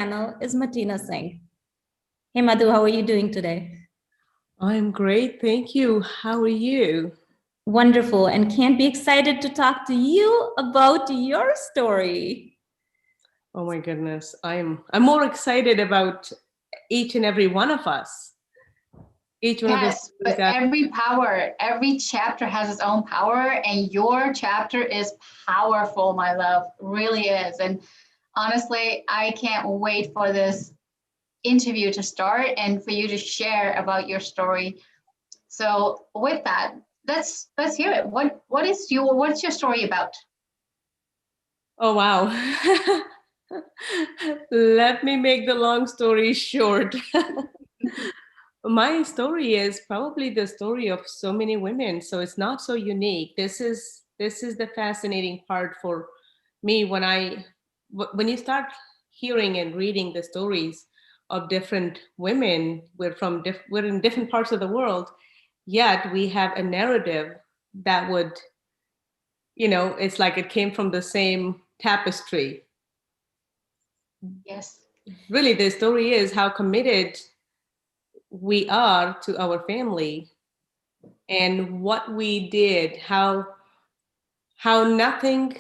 channel is Martina Singh. Hey Madhu, how are you doing today? I'm great, thank you. How are you? Wonderful, and can't be excited to talk to you about your story. Oh my goodness, I'm more excited about each and every one of us. Each one of the Yes, stories but that every chapter has its own power, and your chapter is powerful, my love, really is. And honestly, I can't wait for this interview to start and for you to share about your story. So with that, let's hear it. What's your story about? oh wow. Let me make the long story short. My story is probably the story of so many women, so it's not so unique. This is the fascinating part for me when you start hearing and reading the stories of different women. We're in different parts of the world, yet we have a narrative that would, it's like it came from the same tapestry. Yes. Really, the story is how committed we are to our family and what we did, how nothing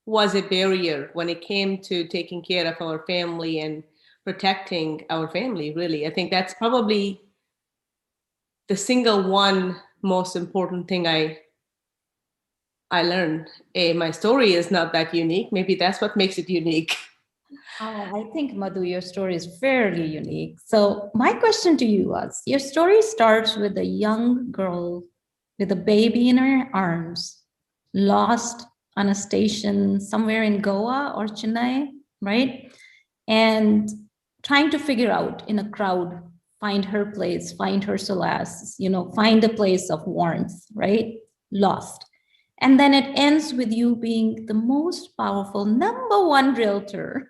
was a barrier when it came to taking care of our family and protecting our family. Really, I think that's probably the single one most important thing I learned. My story is not that unique. Maybe that's what makes it unique. Oh, I think Madhu, your story is fairly unique. So my question to you was, your story starts with a young girl with a baby in her arms, lost on a station somewhere in Goa or Chennai, right? And trying to figure out in a crowd, find her place, find her solace, find a place of warmth, right? Lost. And then it ends with you being the most powerful number one realtor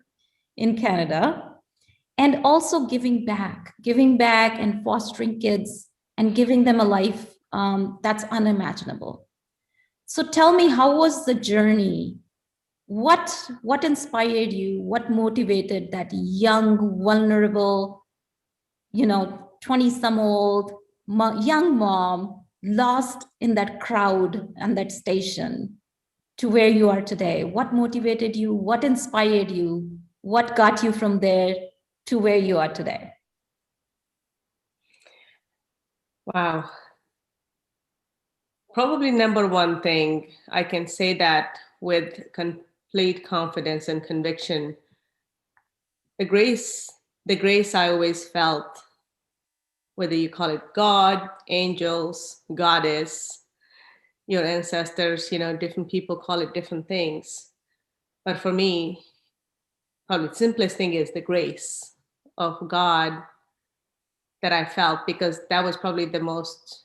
in Canada, and also giving back and fostering kids and giving them a life that's unimaginable. So tell me, how was the journey? What inspired you? What motivated that young, vulnerable, 20 some old young mom lost in that crowd and that station to where you are today? What motivated you? What inspired you? What got you from there to where you are today? Wow. Probably number one thing I can say that with complete confidence and conviction, the grace, the grace I always felt, whether you call it God, angels, goddess, your ancestors, different people call it different things. But for me, probably the simplest thing is the grace of God that I felt, because that was probably the most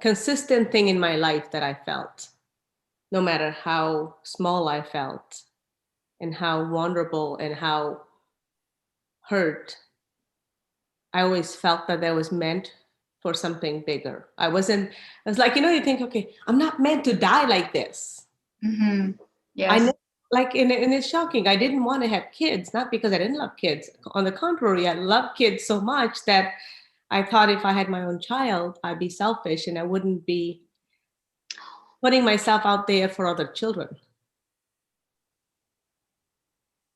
consistent thing in my life that I felt, no matter how small I felt and how vulnerable and how hurt. I always felt that that was meant for something bigger. I was like, you think, okay, I'm not meant to die like this. Mm-hmm. I Yes. know, and it's shocking. I didn't want to have kids, not because I didn't love kids. On the contrary, I love kids so much that I thought if I had my own child, I'd be selfish and I wouldn't be putting myself out there for other children.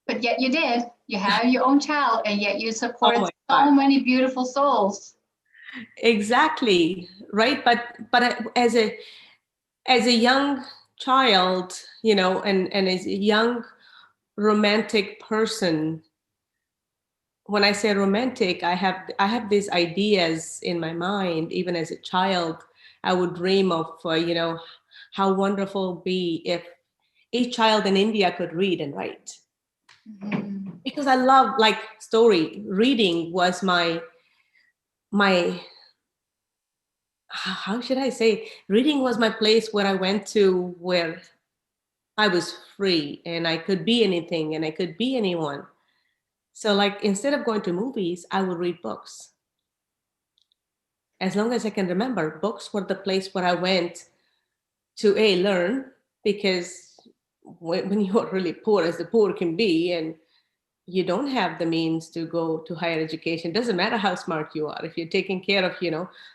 But yet you did. You have your own child, and yet you Oh supported my so God. many beautiful souls. Exactly. Right. But as a young child, and as a young romantic person, when I say romantic, I have these ideas in my mind. Even as a child, I would dream of how wonderful it would be if each child in India could read and write. Mm-hmm. Because I love, like, story reading was my how should I say, reading was my place where I went to, where I was free and I could be anything and I could be anyone. So, like, instead of going to movies, I would read books. As long as I can remember, books were the place where I went to learn, because when you are really poor, as the poor can be, and you don't have the means to go to higher education, doesn't matter how smart you are. If you're taking care of,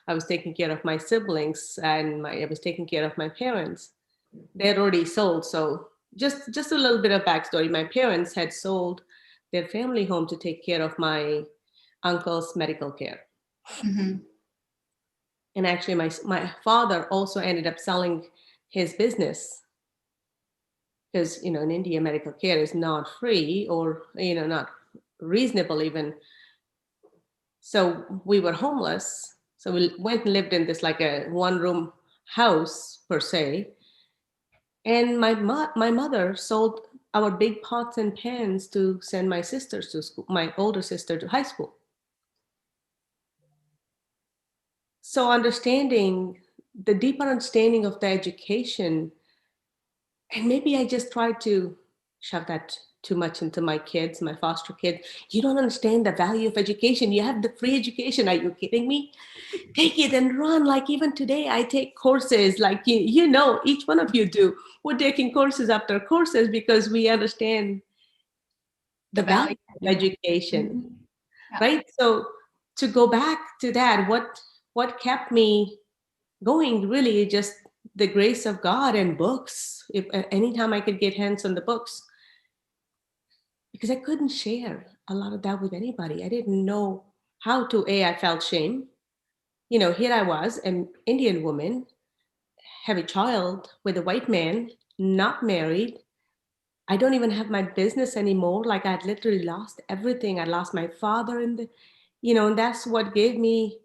I was taking care of my siblings, and I was taking care of my parents. They're already sold. So just a little bit of backstory. My parents had sold their family home to take care of my uncle's medical care. Mm-hmm. And actually, my father also ended up selling his business, because in India, medical care is not free, or not reasonable even. So we were homeless. So we went and lived in this like a one-room house per se. And my mother sold our big pots and pans to send my sisters to school, my older sister to high school. So understanding the deeper understanding of the education, and maybe I just tried to shove that too much into my kids, my foster kids. You don't understand the value of education. You have the free education. Are you kidding me? Take it and run. Like even today, I take courses. Like each one of you do. We're taking courses after courses because we understand the The value. value of education, Mhm. Yeah. right? So to go back to that, what kept me going really just the grace of God and books. If anytime I could get hands on the books, because I couldn't share a lot of that with anybody. I didn't know how to. I felt shame. Here I was, an Indian woman, have a child with a white man, not married. I don't even have my business anymore. Like I'd literally lost everything. I lost my father in the, and that's what gave me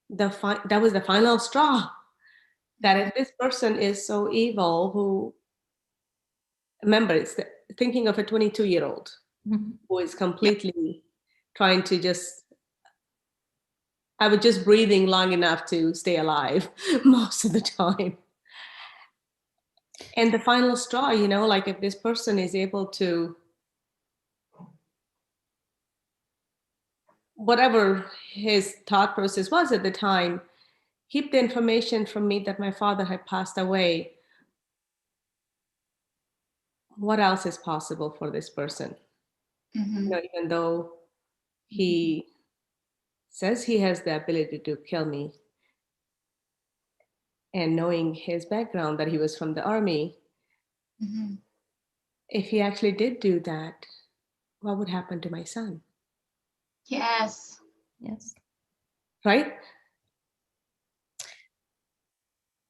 that was the final straw. That if this person is so evil, remember, thinking of a 22-year-old Mhm. who is completely trying to I was just breathing long enough to stay alive most of the time. And the final straw, like if this person is able to, whatever his thought process was at the time, keep the information from me that my father had passed away, what else is possible for this person? Mm-hmm. Even though he says he has the ability to kill me, and knowing his background, that he was from the army, Mm-hmm. if he actually did do that, what would happen to my son? Yes. Yes. Right?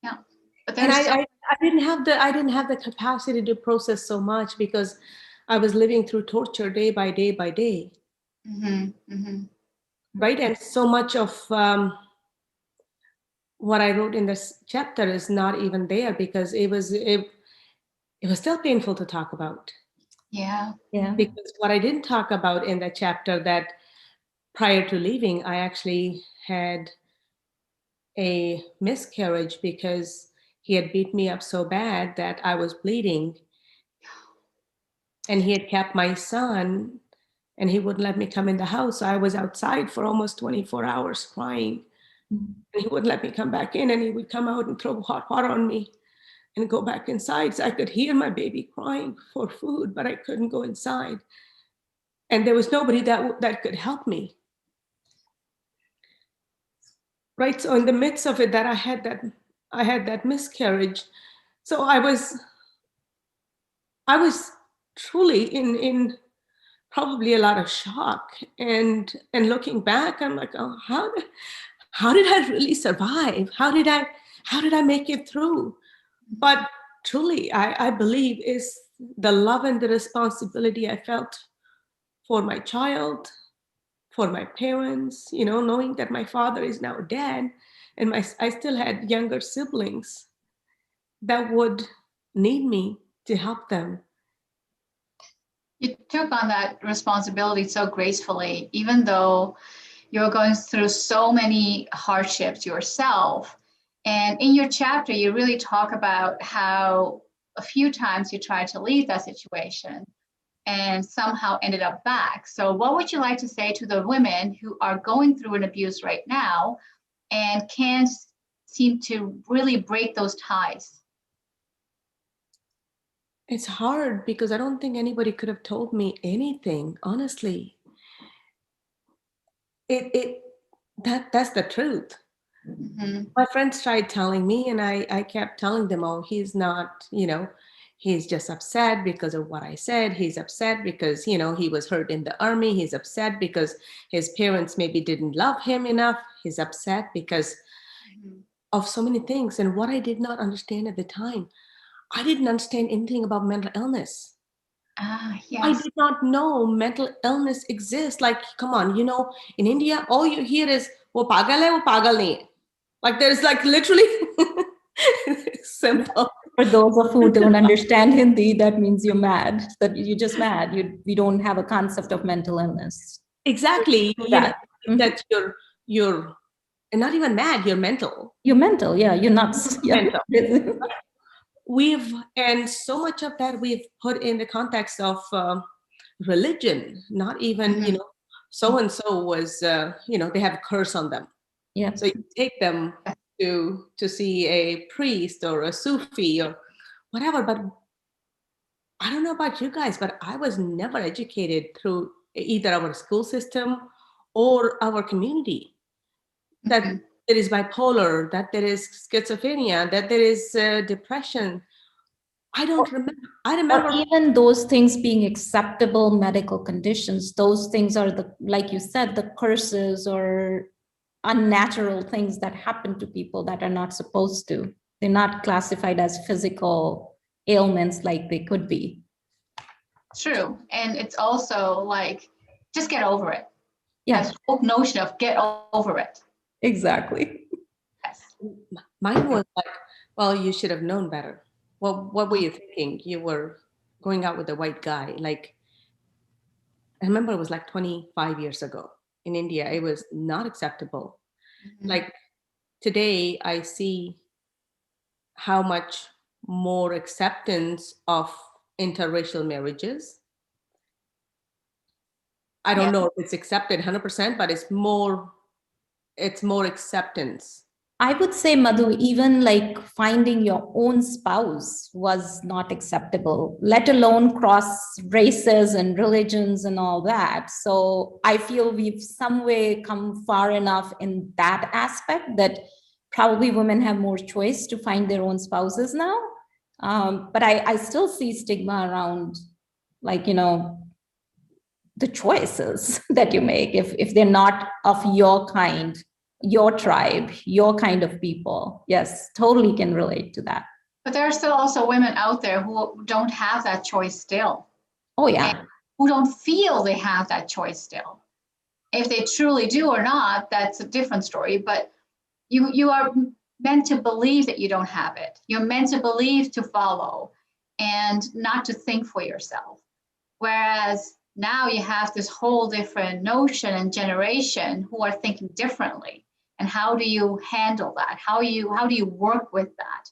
Yeah. But And there's so. I didn't have the capacity to process so much because I was living through torture day by day by day. Mm-hmm. Mm-hmm. Right? And so much of what I wrote in this chapter is not even there because it was still painful to talk about. Yeah. Yeah. Because what I didn't talk about in that chapter, that prior to leaving, I actually had a miscarriage because he had beat me up so bad that I was bleeding, and he had kept my son, and he wouldn't let me come in the house. So I was outside for almost 24 hours crying, Mhm. and he wouldn't let me come back in, and he would come out and throw hot water on me and go back inside. So I could hear my baby crying for food, but I couldn't go inside. And there was nobody that could help me. Right. So in the midst of it, that I had that miscarriage. So I was truly in probably a lot of shock. And looking back, I'm like, oh, how did I really survive? How did I make it through? But truly, I believe is the love and the responsibility I felt for my child, for my parents, knowing that my father is now dead, and I still had younger siblings that would need me to help them. You took on that responsibility so gracefully, even though you're going through so many hardships yourself. And in your chapter, you really talk about how a few times you tried to leave that situation and somehow ended up back. So, what would you like to say to the women who are going through an abuse right now and can't seem to really break those ties? It's hard because I don't think anybody could have told me anything, honestly. It that's the truth. Mhm. My friends tried telling me, and I kept telling them, oh, he's not, he's just upset because of what I said. He's upset because, he was hurt in the army. He's upset because his parents maybe didn't love him enough. He's upset because Mhm. of so many things. And what I did not understand at the time, I didn't understand anything about mental illness. Ah, I yes. did not know mental illness exists. Like, come on, in India, all you hear is, wo pagal hai, wo pagal nahi hai. Like, there's like literally simple. For those of who don't understand Hindi, that means you're mad, that you're just mad. We don't have a concept of mental illness. Exactly. That. Mhm. That you're and not even mad, you're mental. You're mental, yeah, you're nuts. Yeah. Mental. And so much of that we've put in the context of religion, not even, Mhm. so and so was, they have a curse on them. Yeah. So you take them to see a priest or a Sufi or whatever. But I don't know about you guys, but I was never educated through either our school system or our community that Mhm. there is bipolar, that there is schizophrenia, that there is depression. I don't remember. I Or remember. even those things being acceptable medical conditions, those things are like you said, the curses or unnatural things that happen to people that are not supposed to. They're not classified as physical ailments like they could be. True. And it's also like, just get over it. Yeah, This whole notion of get over it. exactly. Yes. Mine was like, well, you should have known better. Well, what were you thinking? You were going out with a white guy. Like, I remember it was like 25 years ago in India. It was not acceptable. Mhm. Like today, I see how much more acceptance of interracial marriages. I Yeah. don't know if it's accepted 100%, but it's more acceptance. I would say, Madhu, even like finding your own spouse was not acceptable, let alone cross races and religions and all that. So I feel we've some way come far enough in that aspect that probably women have more choice to find their own spouses now. But I still see stigma around, like, the choices that you make if they're not of your kind, your tribe, your kind of people. Yes, totally can relate to that. But there are still also women out there who don't have that choice still, Oh and yeah. who don't feel they have that choice still. If they truly do or not, that's a different story. But you are meant to believe that you don't have it. You're meant to believe to follow and not to think for yourself. Whereas now you have this whole different notion and generation who are thinking differently. And how do you handle that? How do you work with that?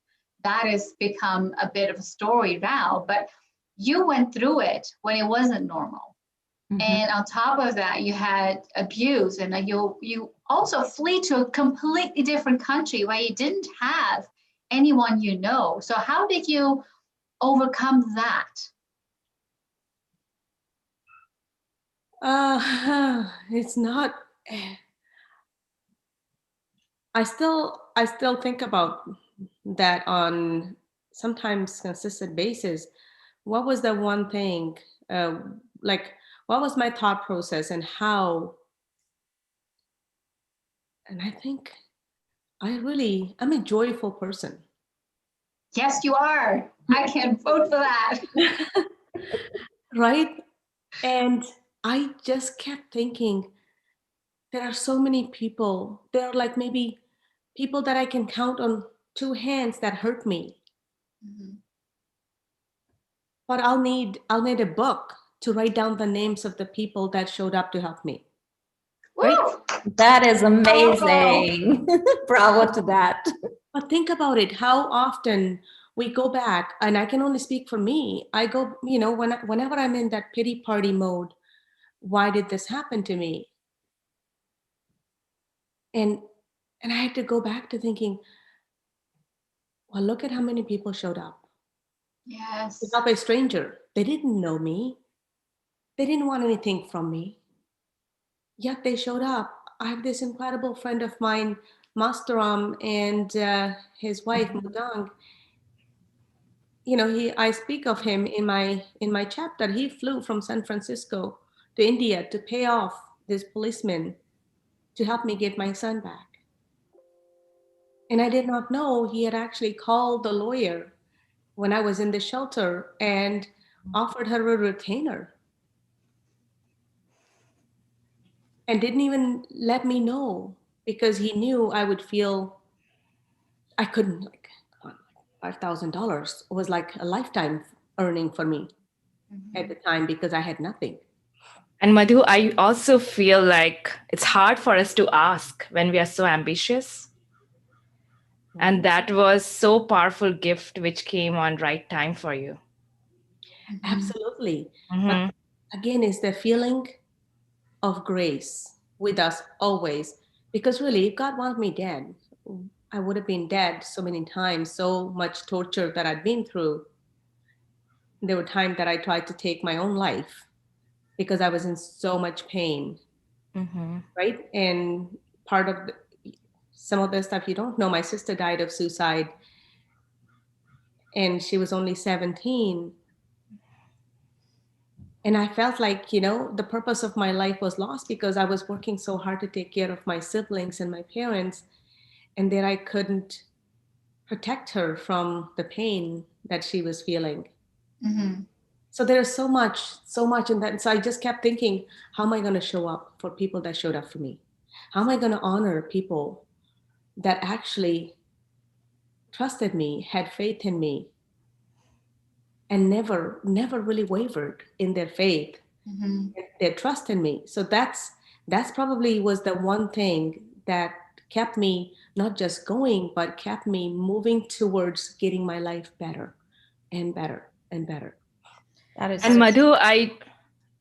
That has become a bit of a story now, but you went through it when it wasn't normal. Mhm. And on top of that, you had abuse, and you also flee to a completely different country where you didn't have anyone you know. So how did you overcome that? It's not. I still think about that on sometimes consistent basis. What was the one thing? Like, what was my thought process and how? And I think I'm a joyful person. Yes, you are. I can vote for that. Right? And I just kept thinking, there are so many people. There are like maybe people that I can count on two hands that hurt me. Mhm. But I'll need a book to write down the names of the people that showed up to help me. Right? Woo! That is Powerful. amazing. Bravo to that. But think about it, how often we go back, and I can only speak for me. I go, whenever I'm in that pity party mode, why did this happen to me? And and I had to go back to thinking, well, look at how many people showed up. Yes. to help a stranger. They didn't know me. They didn't want anything from me. Yet they showed up. I have this incredible friend of mine, Masteram, and his wife, Mudang. You know, I speak of him in my chapter. He flew from San Francisco to India to pay off this policeman to help me get my son back. And I did not know he had actually called the lawyer when I was in the shelter and offered her a retainer and didn't even let me know because he knew I would feel I couldn't, like, come on, $5,000 was like a lifetime earning for me at the time because I had nothing. And Madhu, I also feel like it's hard for us to ask when we are so ambitious. And that was so powerful gift which came on right time for you. Absolutely. But Mm-hmm. again, it's the feeling of grace with us always. Because really, if God wanted me dead, I would have been dead so many times, so much torture that I'd been through. There were times that I tried to take my own life because I was in so much pain, Mm-hmm. right? And part of some of the stuff you don't know, my sister died of suicide and she was only 17. And I felt like, you know, the purpose of my life was lost because I was working so hard to take care of my siblings and my parents. And then I couldn't protect her from the pain that she was feeling. Mm-hmm. So there's so much in that. And so I just kept thinking, how am I going to show up for people that showed up for me? How am I going to honor people that actually trusted me, had faith in me, and never really wavered in their faith, Mm-hmm. their trust in me? So that's probably was the one thing that kept me not just going, but kept me moving towards getting my life better and better and better. That is And so.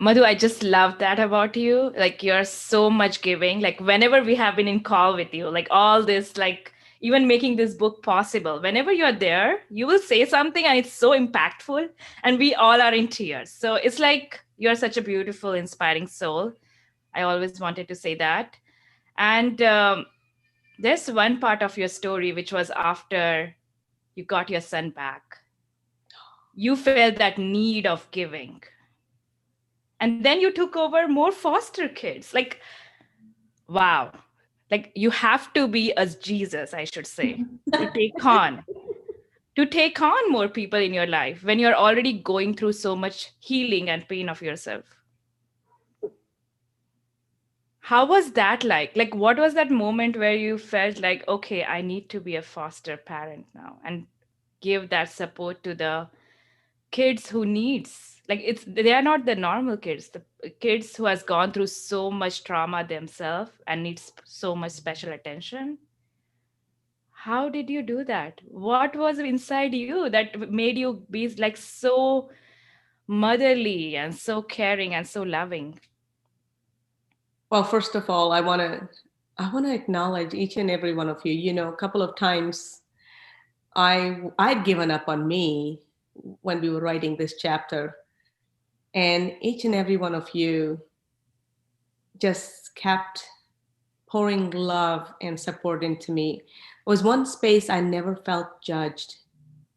Madhu, I just love that about you. Like you're so much giving. Like whenever we have been in call with you, like all this, like even making this book possible, whenever you're there, you will say something and it's so impactful and we all are in tears. So it's like you're such a beautiful, inspiring soul. I always wanted to say that. And there's one part of your story which was after you got your son back. You felt that need of giving. And then you took over more foster kids. Like, wow. Like you have to be as Jesus, I should say, to take on more people in your life when you're already going through so much healing and pain of yourself. How was that like? Like, what was that moment where you felt like, okay, I need to be a foster parent now and give that support to the kids who needs, like, it's they are not the normal kids, the kids who has gone through so much trauma themselves and needs so much special attention? How did you do that? What was inside you that made you be like so motherly and so caring and so loving? Well, first of all, I want to acknowledge each and every one of you. You know, a couple of times I'd given up on me when we were writing this chapter, and each and every one of you just kept pouring love and support into me. It was one space I never felt judged.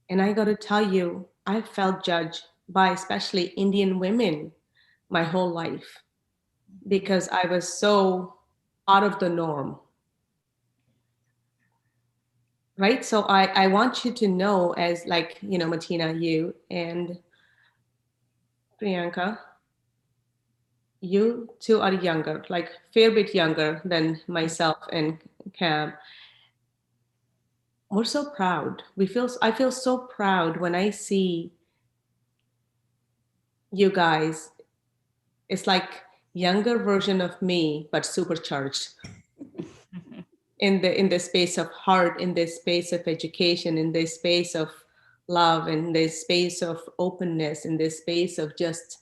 And I got to tell you, I felt judged by especially Indian women my whole life because I was so out of the norm, right? So I want you to know, as like, you know, Martina, you and Priyanka, you two are younger, like fair bit younger than myself and Cam. We're so proud. I feel so proud when I see you guys. It's like younger version of me, but supercharged in the space of heart, in this space of education, in this space of love, in this space of openness, in this space of just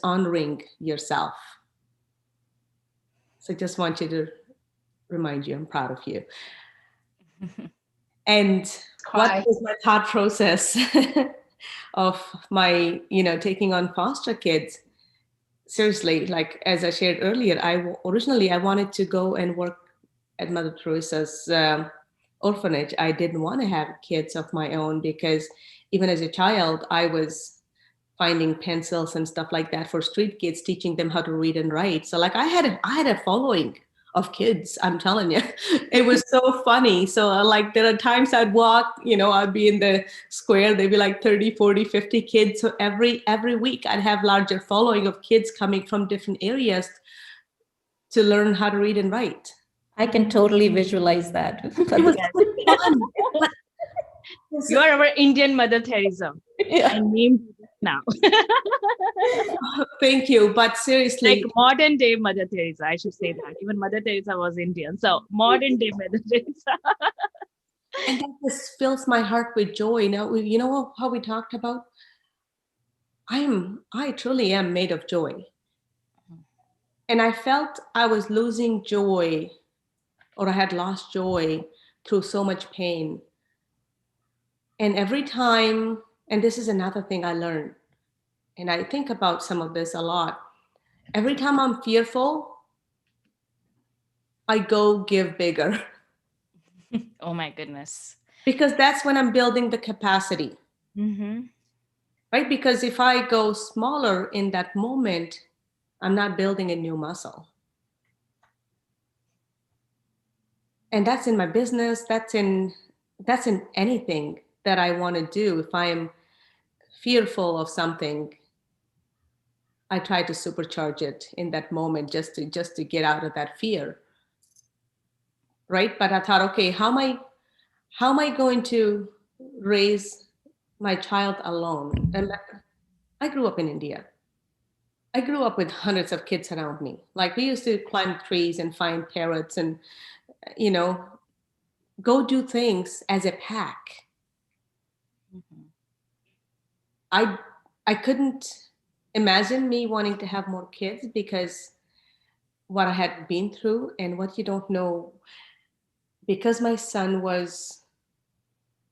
honoring yourself. So I just want you to remind you, I'm proud of you. And what Cry. was my thought process of my, taking on foster kids? Seriously, like as I shared earlier, originally I wanted to go and work at Mother Teresa's orphanage. I didn't want to have kids of my own because even as a child, I was finding pencils and stuff like that for street kids, teaching them how to read and write. So like I had a following of kids, I'm telling you. It was so funny. So like there are times I'd walk, I'd be in the square, there'd be like 30, 40, 50 kids. So every week I'd have larger following of kids coming from different areas to learn how to read and write. I can totally visualize that. It was fun. You are our Indian Mother Teresa. Yeah. I named you this now. Thank you. But seriously, Like modern day Mother Teresa, I should say that. Even Mother Teresa was Indian. So modern day Mother Teresa. and that just fills my heart with joy. Now, you know how we talked about? I truly am made of joy. And I felt I was losing joy, or I had lost joy through so much pain. And every time, and this is another thing I learned, and I think about some of this a lot. Every time I'm fearful, I go give bigger. Oh my goodness. Because that's when I'm building the capacity. Mm-hmm. Right? Because if I go smaller in that moment, I'm not building a new muscle. And that's in my business, that's in anything that I want to do. If I'm fearful of something, I try to supercharge it in that moment just to get out of that fear. Right? But I thought, okay, how am I going to raise my child alone? And I grew up in India. I grew up with hundreds of kids around me. Like we used to climb trees and find parrots and, go do things as a pack. Mm-hmm. I couldn't imagine me wanting to have more kids because what I had been through and what you don't know, because my son was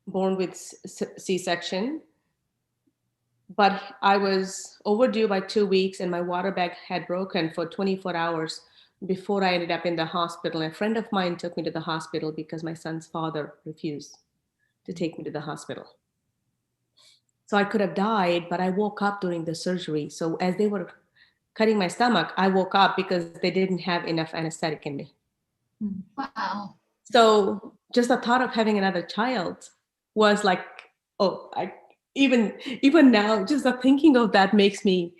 born with C-section, but I was overdue by 2 weeks and my water bag had broken for 24 hours before I ended up in the hospital. A friend of mine took me to the hospital because my son's father refused to take me to the hospital. So I could have died, but I woke up during the surgery. So as they were cutting my stomach, I woke up because they didn't have enough anesthetic in me. Wow. So just the thought of having another child was like, oh, even now, just the thinking of that makes me,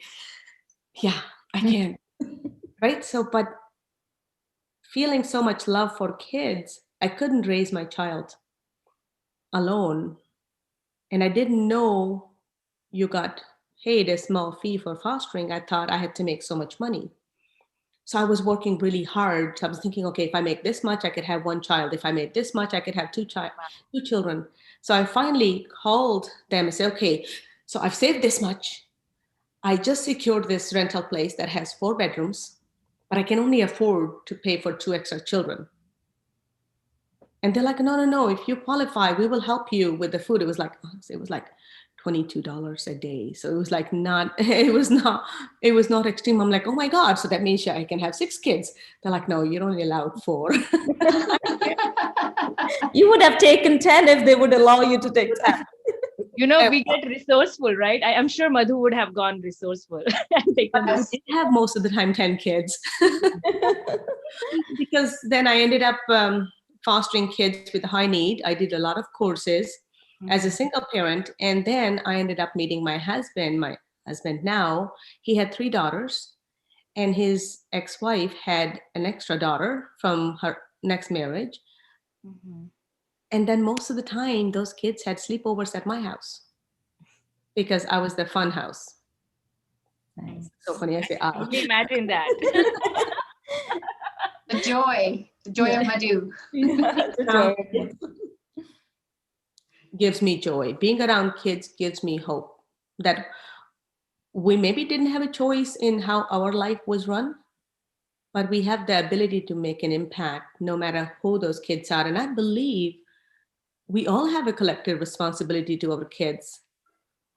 yeah, I can't. Right? So, but feeling so much love for kids, I couldn't raise my child alone. And I didn't know you got paid a small fee for fostering. I thought I had to make so much money. So I was working really hard. So I was thinking, okay, if I make this much, I could have one child. If I made this much, I could have two children. So I finally called them and said, okay, so I've saved this much. I just secured this rental place that has 4 bedrooms, but I can only afford to pay for 2 extra children. And they're like, no. If you qualify, we will help you with the food. It was like $22 a day. So it was like it was not extreme. I'm like, oh my God. So that means I can have 6 kids. They're like, no, you're only allowed 4. You would have taken 10 if they would allow you to take 10. We get resourceful, right? I'm sure Madhu would have gone resourceful and taken But I did have most of the time 10 kids. Because then I ended up fostering kids with high need. I did a lot of courses as a single parent. And then I ended up meeting my husband now. He had 3 daughters and his ex-wife had an extra daughter from her next marriage. Mm-hmm. And then most of the time, those kids had sleepovers at my house because I was the fun house. Nice. So funny, I say, I. Can you imagine that? The joy of Madhu. Gives me joy. Being around kids gives me hope that we maybe didn't have a choice in how our life was run, but we have the ability to make an impact no matter who those kids are. And I believe we all have a collective responsibility to our kids,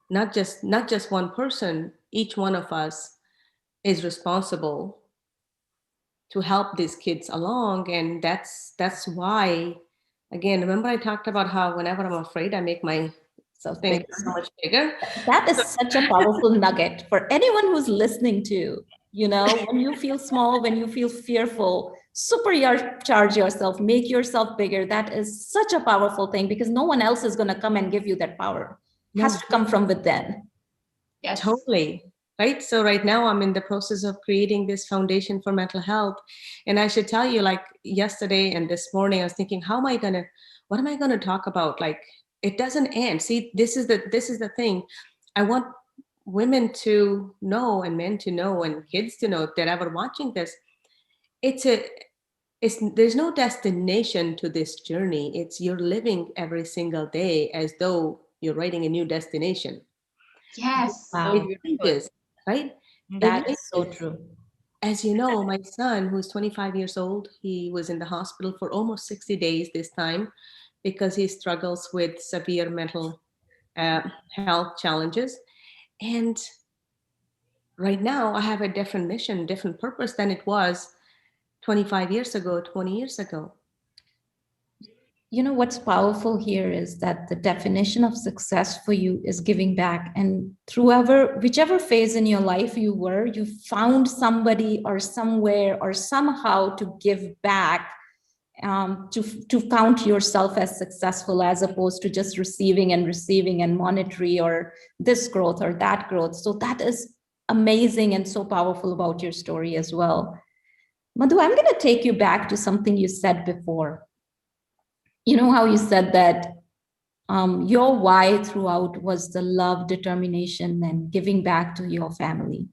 not just one person. Each one of us is responsible to help these kids along, and that's why, again, remember I talked about how whenever I'm afraid I make my So things big. so much bigger. That is such a powerful nugget for anyone who's listening to. When you feel small, when you feel fearful, supercharge yourself, make yourself bigger. That is such a powerful thing because no one else is going to come and give you that power. It has No, to come from within. Yes. totally. Right. So right now I'm in the process of creating this foundation for mental health. And I should tell you, like yesterday and this morning, I was thinking, what am I gonna talk about? Like it doesn't end. See, this is the thing. I want women to know and men to know and kids to know, if they're ever watching this, it's a there's no destination to this journey. It's you're living every single day as though you're writing a new destination. Yes. So Wow. It beautiful. changes, right? It That is so changes. true. As you know, my son, who's 25 years old, he was in the hospital for almost 60 days this time because he struggles with severe mental uh, health challenges. And right now, I have a different mission, different purpose than it was 25 years ago, 20 years ago. What's powerful here is that the definition of success for you is giving back. And whichever phase in your life you were, you found somebody or somewhere or somehow to give back, to count yourself as successful as opposed to just receiving and monetary or this growth or that growth. So that is amazing and so powerful about your story as well. Madhu, I'm going to take you back to something you said before. You know how you said that your why throughout was the love, determination, and giving back to your family.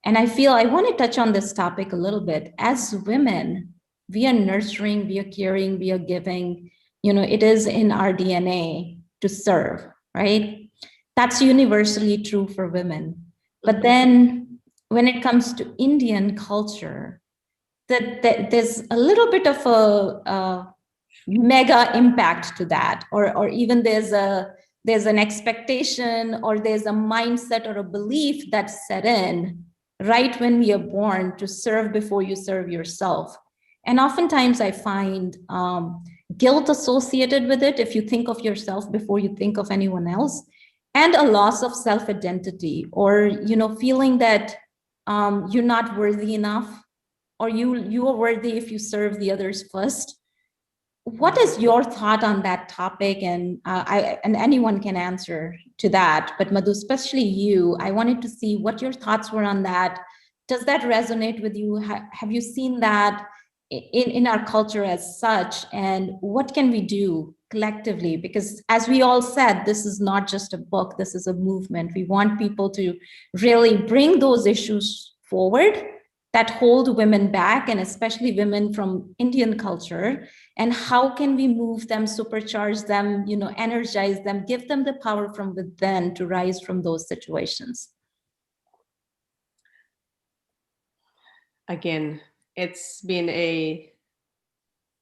And I feel I want to touch on this topic a little bit. As women, we are nurturing, we are caring, we are giving. It is in our DNA to serve, right? That's universally true for women. But then when it comes to Indian culture, that there's a little bit of a mega impact to that, or even there's an expectation or there's a mindset or a belief that's set in right when we are born to serve before you serve yourself. And oftentimes I find guilt associated with it if you think of yourself before you think of anyone else, and a loss of self-identity, or feeling that you're not worthy enough, or you are worthy if you serve the others first. What is your thought on that topic? And and anyone can answer to that, but Madhu, especially you, I wanted to see what your thoughts were on that. Does that resonate with you? Have you seen that in our culture as such? And what can we do collectively? Because as we all said, this is not just a book, this is a movement. We want people to really bring those issues forward that hold women back, and especially women from Indian culture. And how can we move them, supercharge them, energize them, give them the power from within to rise from those situations? Again, it's been a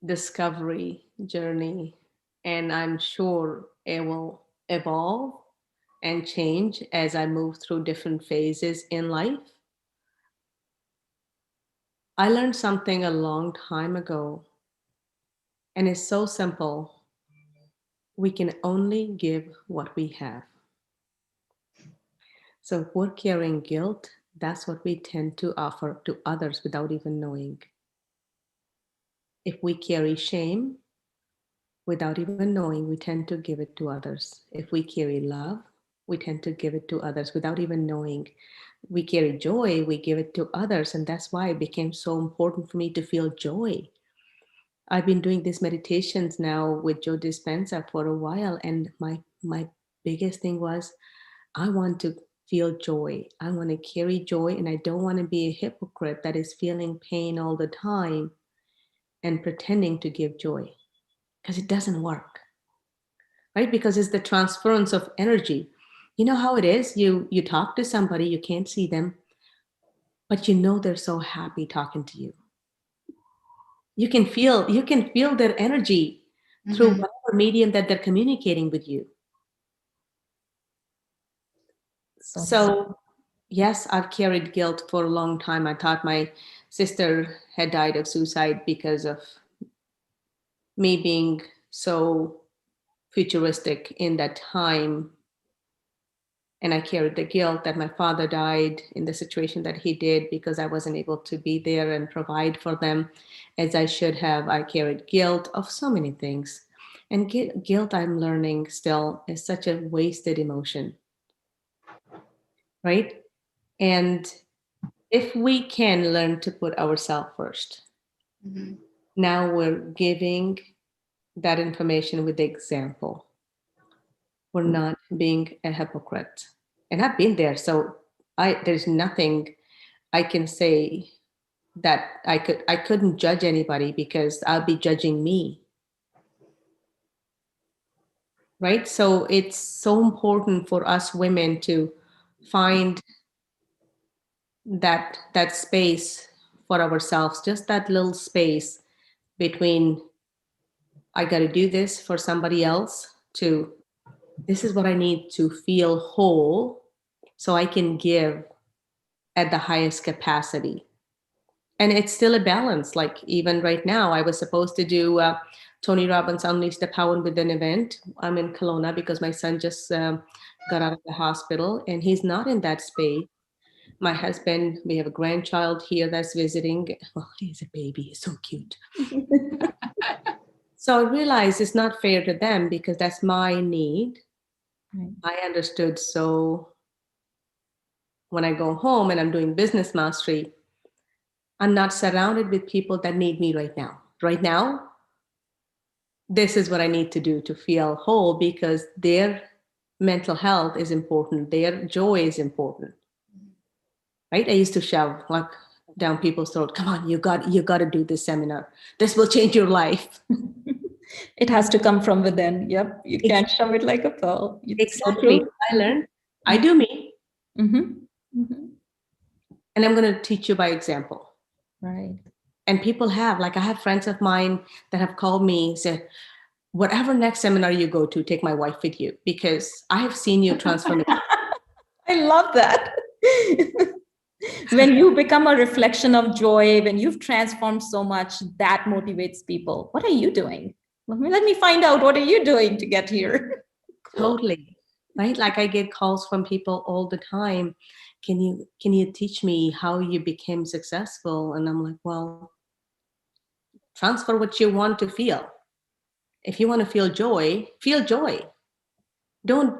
discovery journey, and I'm sure it will evolve and change as I move through different phases in life. I learned something a long time ago, and it's so simple. We can only give what we have. So if we're carrying guilt, that's what we tend to offer to others without even knowing. If we carry shame, without even knowing, we tend to give it to others. If we carry love, we tend to give it to others without even knowing. We carry joy, we give it to others. And that's why it became so important for me to feel joy. I've been doing these meditations now with Joe Dispenza for a while. And my biggest thing was, I want to feel joy. I want to carry joy. And I don't want to be a hypocrite that is feeling pain all the time and pretending to give joy, because it doesn't work, right? Because it's the transference of energy. You know how it is? You talk to somebody, you can't see them, but they're so happy talking to you. You can feel their energy through Mhm. whatever medium that they're communicating with you. So yes, I've carried guilt for a long time. I thought my sister had died of suicide because of me being so futuristic in that time. And I carried the guilt that my father died in the situation that he did because I wasn't able to be there and provide for them as I should have. I carried guilt of so many things. And guilt, I'm learning still, is such a wasted emotion, right? And if we can learn to put ourselves first, now we're giving that information with the example. We're not being a hypocrite. And I've been there. So there's nothing I can say that I couldn't judge anybody because I'll be judging me. Right? So it's so important for us women to find that space for ourselves, just that little space between I got to do this for somebody else to this is what I need to feel whole so I can give at the highest capacity. And it's still a balance. Like even right now, I was supposed to do Tony Robbins Unleash the Power Within event. I'm in Kelowna because my son just got out of the hospital and he's not in that space. My husband, we have a grandchild here that's visiting. Oh, he's a baby. He's so cute. So I realized it's not fair to them because that's my need. Right. I understood. So when I go home and I'm doing business mastery, I'm not surrounded with people that need me right now. Right now, this is what I need to do to feel whole because their mental health is important. Their joy is important. Right? I used to shove like down people's throat, come on, you got to do this seminar. This will change your life. It has to come from within. Yep. You can't shove it like a pill. It's so Exactly. true. I learned. I do me. And And I'm going to teach you by example. right. And people have, like I have friends of mine that have called me, said, whatever next seminar you go to, take my wife with you because I have seen you transform. I love that. When you become a reflection of joy, when you've transformed so much, that motivates people. What are you doing? Let me find out. What are you doing to get here? Cool. Totally. Right? Like I get calls from people all the time. Can you teach me how you became successful? And I'm like, well, transfer what you want to feel. If you want to feel joy, feel joy. Don't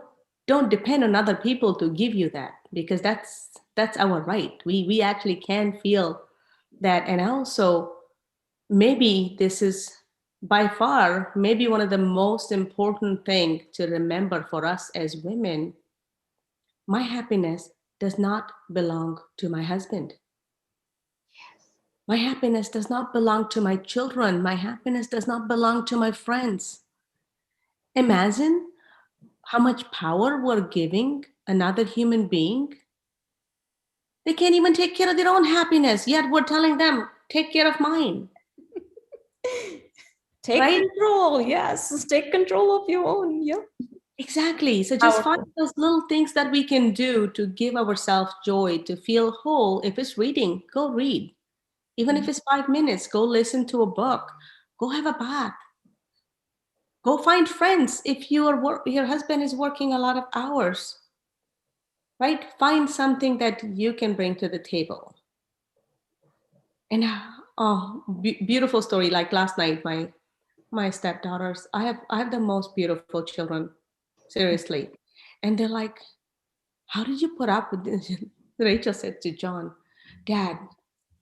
depend on other people to give you that because that's our right. We actually can feel that. And also maybe this is by far maybe one of the most important thing to remember for us as women. My happiness does not belong to my husband. Yes. My happiness does not belong to my children. My happiness does not belong to my friends. Imagine how much power we're giving another human being. They can't even take care of their own happiness, yet we're telling them, take care of mine. Take Right? control. Yes. Take control of your own. Yep. Exactly. So just find Powerful. those little things that we can do to give ourselves joy, to feel whole. If it's reading, go read. Even if it's 5 minutes, go listen to a book. Go have a bath. Go find friends. If your husband is working a lot of hours, right? Find something that you can bring to the table. And beautiful story. Like last night, my stepdaughters. I have the most beautiful children, seriously, and they're like, "How did you put up with this?" Rachel said to John, "Dad,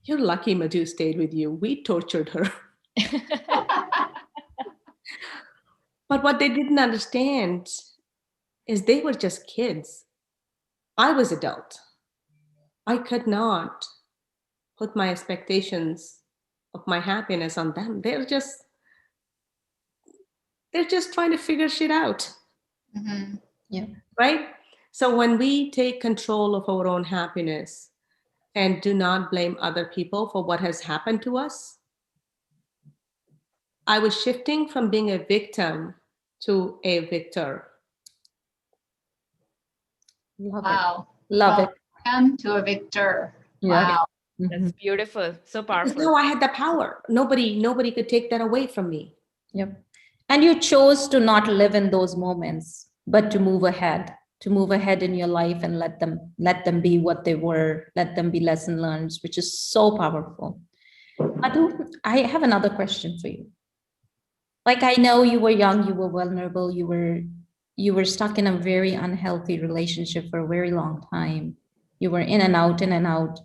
you're lucky Madhu stayed with you. We tortured her." But what they didn't understand is they were just kids. I was adult. I could not put my expectations of my happiness on them. They're just trying to figure shit out. Yeah. Right? So when we take control of our own happiness and do not blame other people for what has happened to us, I was shifting from being a victim to a victor. Love it. Wow. Love it. From to a victor. Yeah. Wow. That's beautiful. So Because powerful. now I had the power. Nobody could take that away from me. Yep. And you chose to not live in those moments, but to move ahead in your life and let them be what they were, let them be lesson learned, which is so powerful. Madhu, I have another question for you. Like, I know you were young, you were vulnerable, you were stuck in a very unhealthy relationship for a very long time. You were in and out, in and out.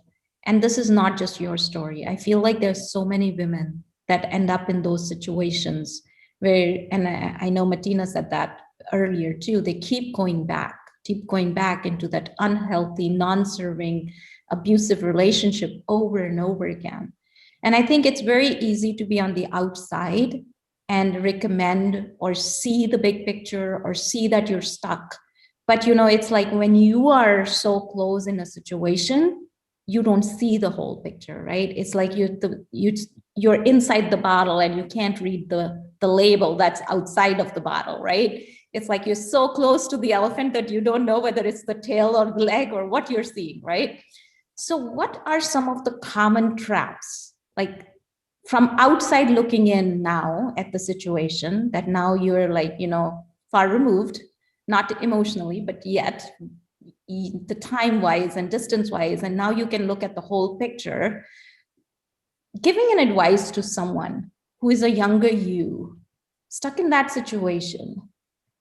And this is not just your story. I feel like there's so many women that end up in those situations where, and I know Martina said that earlier too, they keep going back into that unhealthy, non-serving, abusive relationship over and over again. And I think it's very easy to be on the outside and recommend or see the big picture or see that you're stuck. But it's like when you are so close in a situation, you don't see the whole picture, right? It's like you're inside the bottle and you can't read the label that's outside of the bottle, right? It's like you're so close to the elephant that you don't know whether it's the tail or the leg or what you're seeing, right? So what are some of the common traps, like from outside looking in now at the situation that now you're like, far removed, not emotionally, but yet the time wise and distance wise, and now you can look at the whole picture, giving an advice to someone who is a younger you stuck in that situation,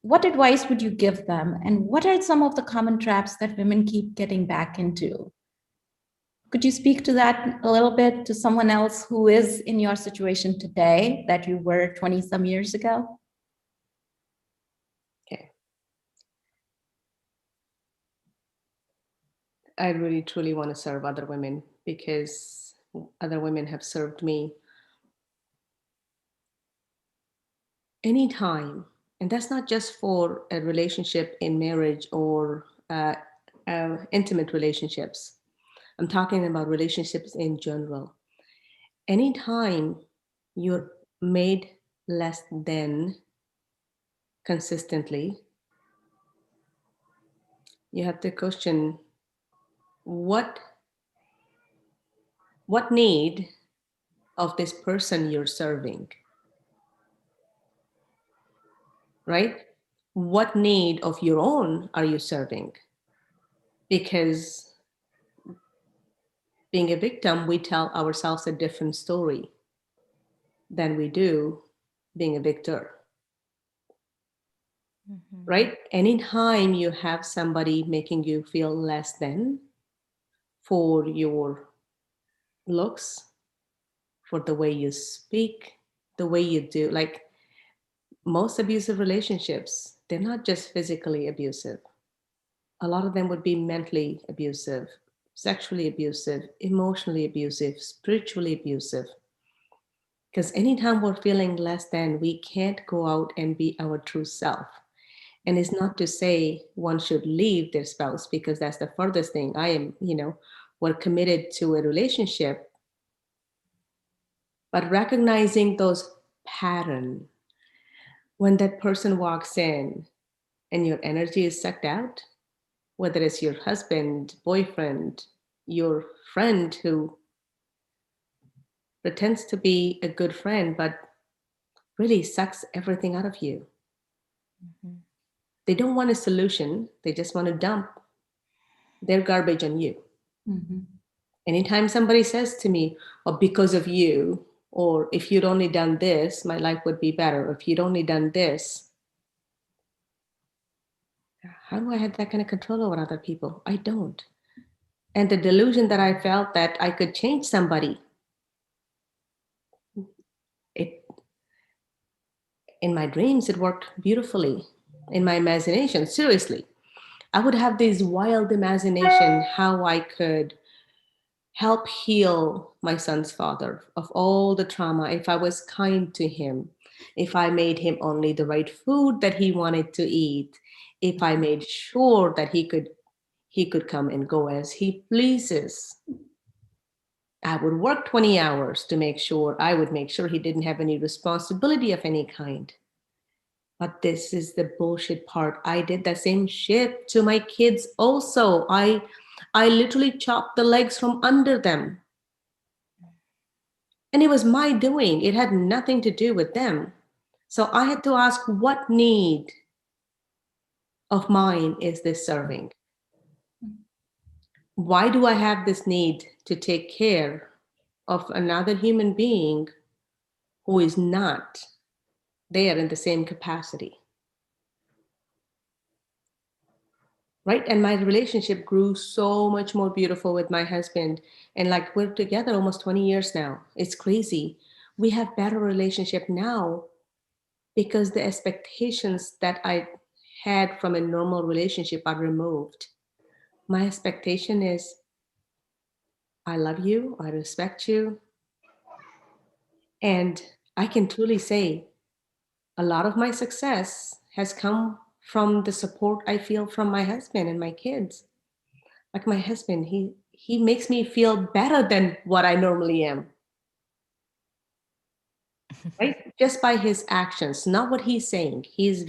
what advice would you give them? And what are some of the common traps that women keep getting back into? Could you speak to that a little bit to someone else who is in your situation today that you were 20 some years ago? Okay. I really truly want to serve other women because other women have served me. Anytime, and that's not just for a relationship in marriage or intimate relationships. I'm talking about relationships in general. Anytime you're made less than consistently, you have to question what need of this person you're serving, right? What need of your own are you serving? Because being a victim, we tell ourselves a different story than we do being a victor. Mhm. Right? Anytime you have somebody making you feel less than for your looks, for the way you speak, the way you do, like most abusive relationships, they're not just physically abusive. A lot of them would be mentally abusive, sexually abusive, emotionally abusive, spiritually abusive. Because anytime we're feeling less than, we can't go out and be our true self. And it's not to say one should leave their spouse, because that's the furthest thing. We're committed to a relationship, but recognizing those patterns when that person walks in and your energy is sucked out, whether it's your husband, boyfriend, your friend who pretends to be a good friend, but really sucks everything out of you. Mhm. They don't want a solution. They just want to dump their garbage on you. Mm-hmm. Anytime somebody says to me, "Oh, because of you," or "if you'd only done this, my life would be better," or "if you'd only done this," how do I have that kind of control over other people? I don't. And the delusion that I felt that I could change somebody, it in my dreams, it worked beautifully. In my imagination, seriously, I would have this wild imagination how I could help heal my son's father of all the trauma if I was kind to him, if I made him only the right food that he wanted to eat, if I made sure that he could come and go as he pleases. I would work 20 hours to make sure he didn't have any responsibility of any kind. But this is the bullshit part. I did the same shit to my kids also. I literally chopped the legs from under them. And it was my doing. It had nothing to do with them. So I had to ask, what need of mine is this serving? Why do I have this need to take care of another human being who is not there in the same capacity? Right? And my relationship grew so much more beautiful with my husband. And like we're together almost 20 years now. It's crazy. We have better relationship now because the expectations that I had from a normal relationship are removed. My expectation is I love you, I respect you, and I can truly say a lot of my success has come from the support I feel from my husband and my kids. Like my husband, he makes me feel better than what I normally am. Right? Just by his actions, not what he's saying. He's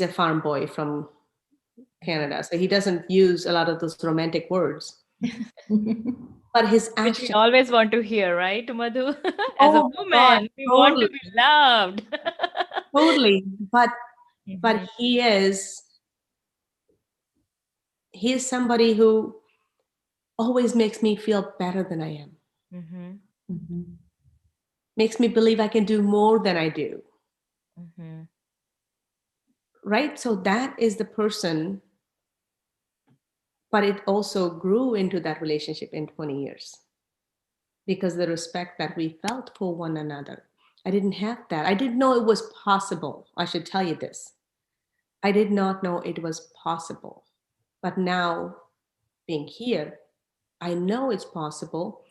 a farm boy from Canada, so he doesn't use a lot of those romantic words. But his Which we action, always want to hear, right, Madhu? As a oh my God, woman, we want to totally, be loved. totally. But Mhm, he is somebody who always makes me feel better than I am. mhm, Mhm. Makes me believe I can do more than I do. mhm, Right? So that is the person, but it also grew into that relationship in 20 years because the respect that we felt for one another. I didn't have that. I didn't know it was possible. I should tell you this. I did not know it was possible. But now, being here, I know it's possible.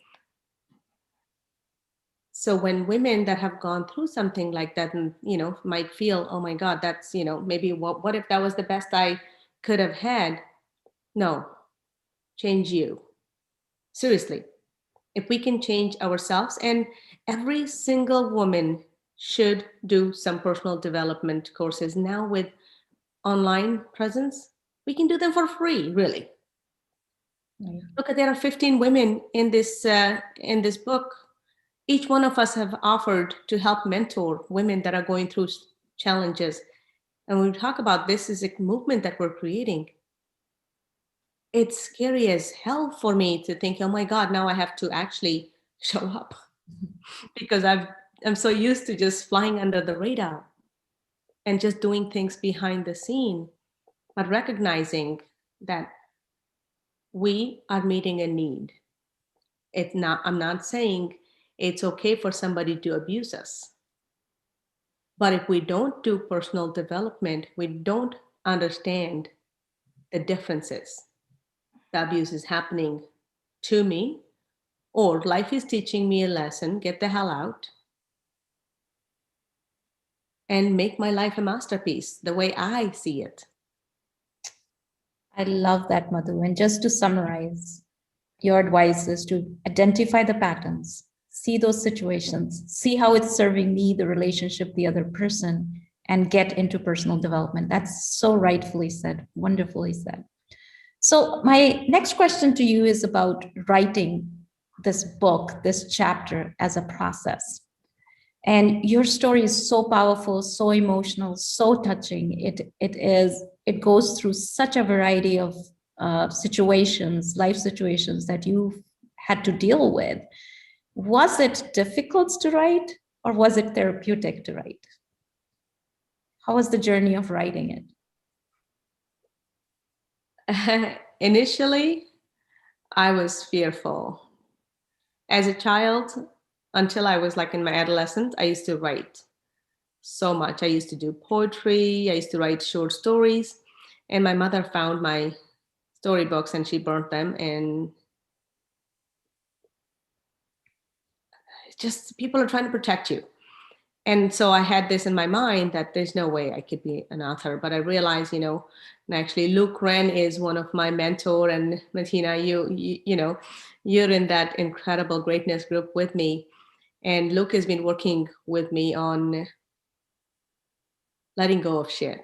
So when women that have gone through something like that and might feel, oh my God, that's maybe what if that was the best I could have had? No, change you. Seriously, if we can change ourselves, and every single woman should do some personal development courses now with online presence. We can do them for free, really. Right. Look, there are 15 women in this book. Each one of us have offered to help mentor women that are going through challenges. And when we talk about this is a movement that we're creating, it's scary as hell for me to think, oh my God, now I have to actually show up because I'm so used to just flying under the radar and just doing things behind the scene, but recognizing that we are meeting a need. I'm not saying it's okay for somebody to abuse us. But if we don't do personal development, we don't understand the differences. The abuse is happening to me, or life is teaching me a lesson, get the hell out, and make my life a masterpiece the way I see it. I love that, Madhu. And just to summarize, your advice is to identify the patterns, see those situations, see how it's serving me, the relationship, the other person, and get into personal development. That's so rightfully said, wonderfully said. So, my next question to you is about writing this book, this chapter as a process. And your story is so powerful, so emotional, so touching. It goes through such a variety of situations, life situations that you had to deal with. Was it difficult to write, or was it therapeutic to write? How was the journey of writing it? Initially, I was fearful. As a child, until I was like in my adolescence, I used to write so much. I used to do poetry, I used to write short stories, and my mother found my storybooks and she burnt them. And just people are trying to protect you. And so I had this in my mind that there's no way I could be an author. But I realized, and actually Luke Wren is one of my mentor, and Martina, you're in that incredible greatness group with me. And Luke has been working with me on letting go of shit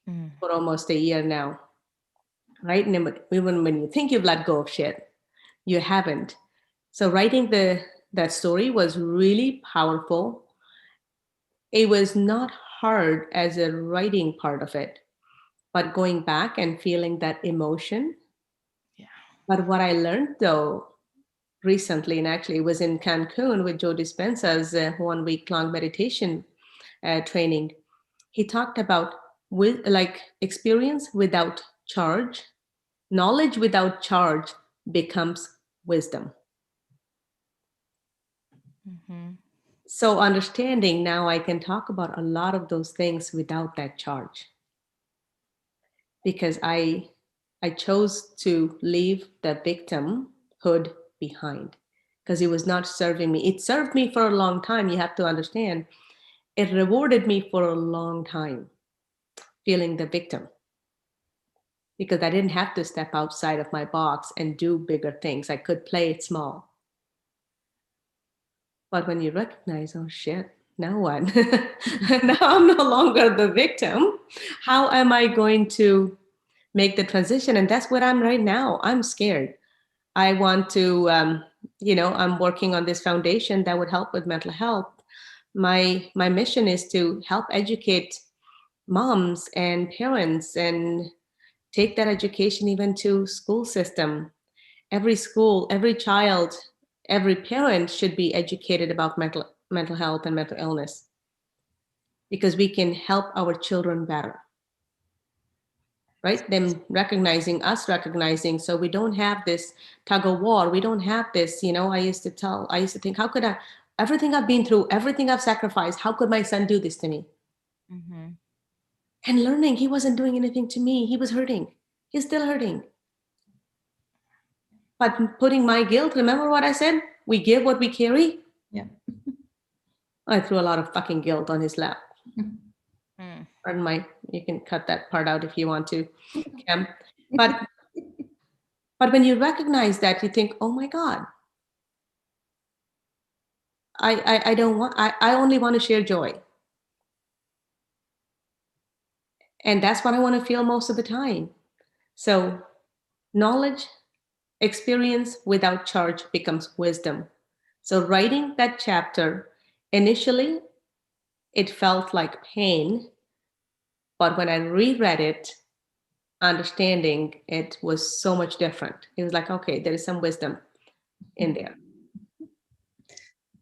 Mm. for almost a year now, right? And even when you think you've let go of shit, you haven't. So writing that story was really powerful. It was not hard as a writing part of it, but going back and feeling that emotion. Yeah. But what I learned though recently, and actually it was in Cancun with Joe Dispenza's 1 week long meditation training, he talked about with like experience without charge, knowledge without charge becomes wisdom. Mhm. So understanding now I can talk about a lot of those things without that charge because I chose to leave the victimhood behind because it was not serving me. It served me for a long time. You have to understand. It rewarded me for a long time feeling the victim because I didn't have to step outside of my box and do bigger things. I could play it small. But when you recognize, oh shit, now what? Now I'm no longer the victim. How am I going to make the transition? And that's what I'm right now. I'm scared. I want to, I'm working on this foundation that would help with mental health. My mission is to help educate moms and parents and take that education even to school system. Every school, every child, every parent should be educated about mental health and mental illness because we can help our children better, right? Them recognizing, us recognizing, so we don't have this tug of war. We don't have this, I used to think, how could I, everything I've been through, everything I've sacrificed, how could my son do this to me? Mhm. And learning he wasn't doing anything to me. He was hurting. He's still hurting. But putting my guilt, remember what I said? We give what we carry. Yeah. I threw a lot of fucking guilt on his lap. Mm. Pardon you can cut that part out if you want to, Kim. But when you recognize that, you think, oh my God, I don't want, I only want to share joy. And that's what I want to feel most of the time. So knowledge, experience without charge becomes wisdom. So writing that chapter, initially, it felt like pain. But when I reread it, understanding it was so much different. It was like, okay, there is some wisdom in there.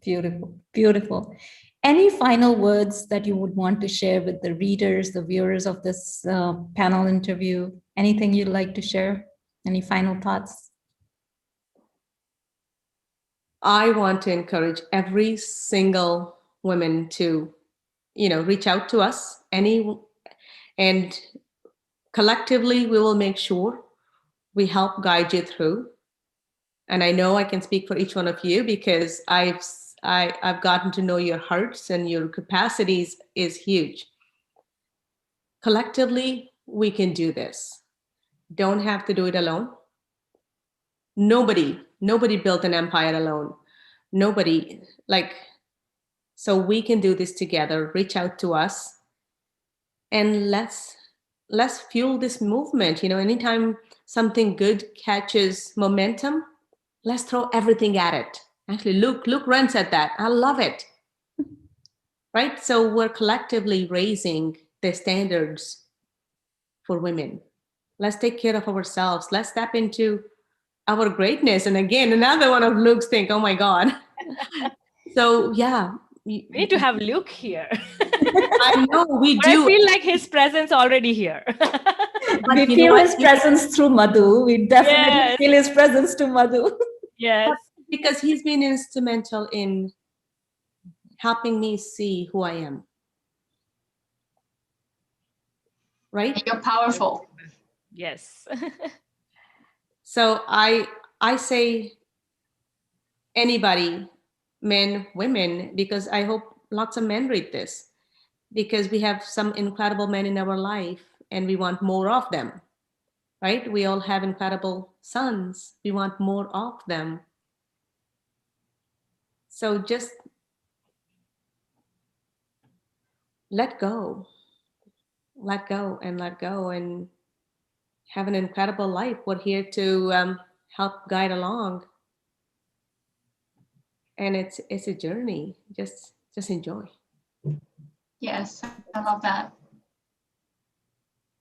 Beautiful, beautiful. Any final words that you would want to share with the readers, the viewers of this panel interview? Anything you'd like to share? Any final thoughts? I want to encourage every single woman to, reach out to us, and collectively we will make sure we help guide you through. And I know I can speak for each one of you because I've gotten to know your hearts and your capacities is huge. Collectively, we can do this. Don't have to do it alone. Nobody built an empire alone. Nobody, so we can do this together. Reach out to us and let's fuel this movement. Anytime something good catches momentum, let's throw everything at it. Actually, Luke runs at that. I love it. Right? So we're collectively raising the standards for women. Let's take care of ourselves. Let's step into our greatness. And again, another one of Luke's thing. Oh my God. So yeah. We need to have Luke here. I know we But I do. feel like his presence already here. But We you know feel what? his presence through Madhu. We definitely Yes. feel his presence to Madhu. Yes. Because he's been instrumental in helping me see who I am. Right? You're powerful. Yes. So I say anybody, men, women, because I hope lots of men read this, because we have some incredible men in our life and we want more of them, right? We all have incredible sons. We want more of them. So just let go. let go and have an incredible life. We're here to help guide along, and it's a journey. Just enjoy. Yes, I love that.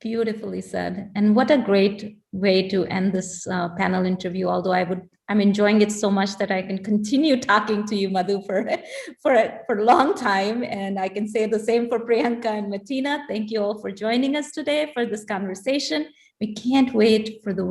Beautifully said. And what a great way to end this panel interview. Although I'm enjoying it so much that I can continue talking to you, Madhu, for a long time. And I can say the same for Priyanka and Martina. Thank you all for joining us today for this conversation. We can't wait for the